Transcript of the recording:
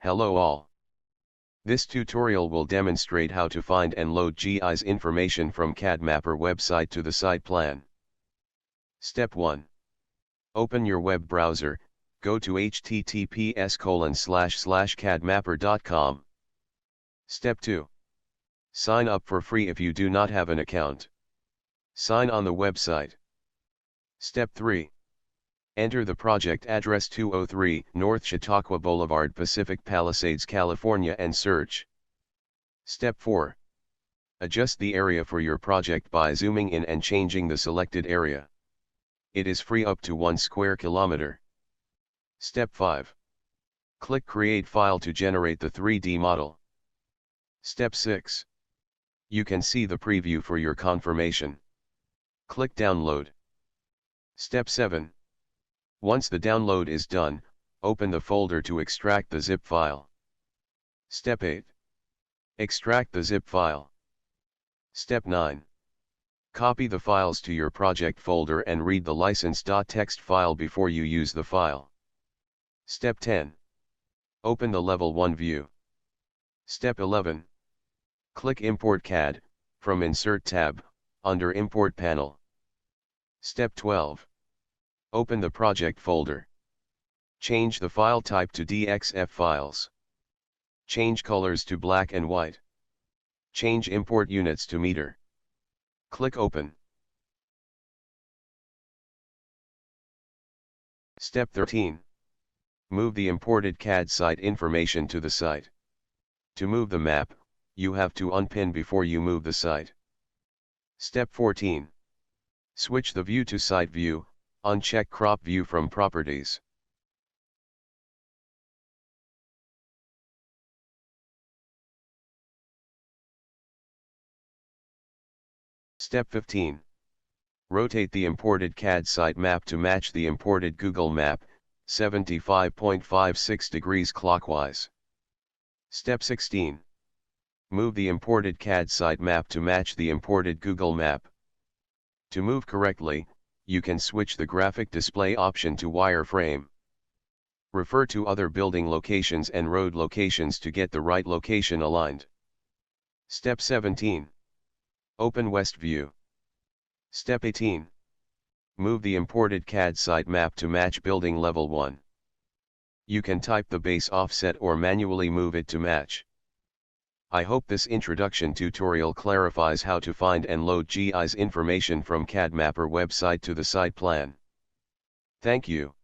Hello all. This tutorial will demonstrate how to find and load GIS information from CAD Mapper website to the site plan. Step 1. Open your web browser, go to https://cadmapper.com. Step 2. Sign up for free if you do not have an account. Sign on the website. Step 3. Enter the project address 203 North Chautauqua Boulevard, Pacific Palisades, California and search. Step 4. Adjust the area for your project by zooming in and changing the selected area. It is free up to 1 square kilometer. Step 5. Click Create File to generate the 3D model. Step 6. You can see the preview for your confirmation. Click Download. Step 7. Once the download is done, open the folder to extract the zip file. Step 8. Extract the zip file. Step 9. Copy the files to your project folder and read the license.txt file before you use the file. Step 10. Open the Level 1 view. Step 11. Click Import CAD, from Insert tab, under Import panel. Step 12. Open the project folder. Change the file type to DXF files. Change colors to black and white. Change import units to meter. Click Open. Step 13. Move the imported CAD site information to the site. To move the map, you have to unpin before you move the site. Step 14. Switch the view to Site View. Uncheck Crop View from Properties. Step 15. Rotate the imported CAD site map to match the imported Google map, 75.56 degrees clockwise. Step 16. Move the imported CAD site map to match the imported Google map. To move correctly, you can switch the graphic display option to wireframe. Refer to other building locations and road locations to get the right location aligned. Step 17. Open West View. Step 18. Move the imported CAD site map to match building level 1. You can type the base offset or manually move it to match. I hope this introduction tutorial clarifies how to find and load GIS information from CAD Mapper website to the site plan. Thank you.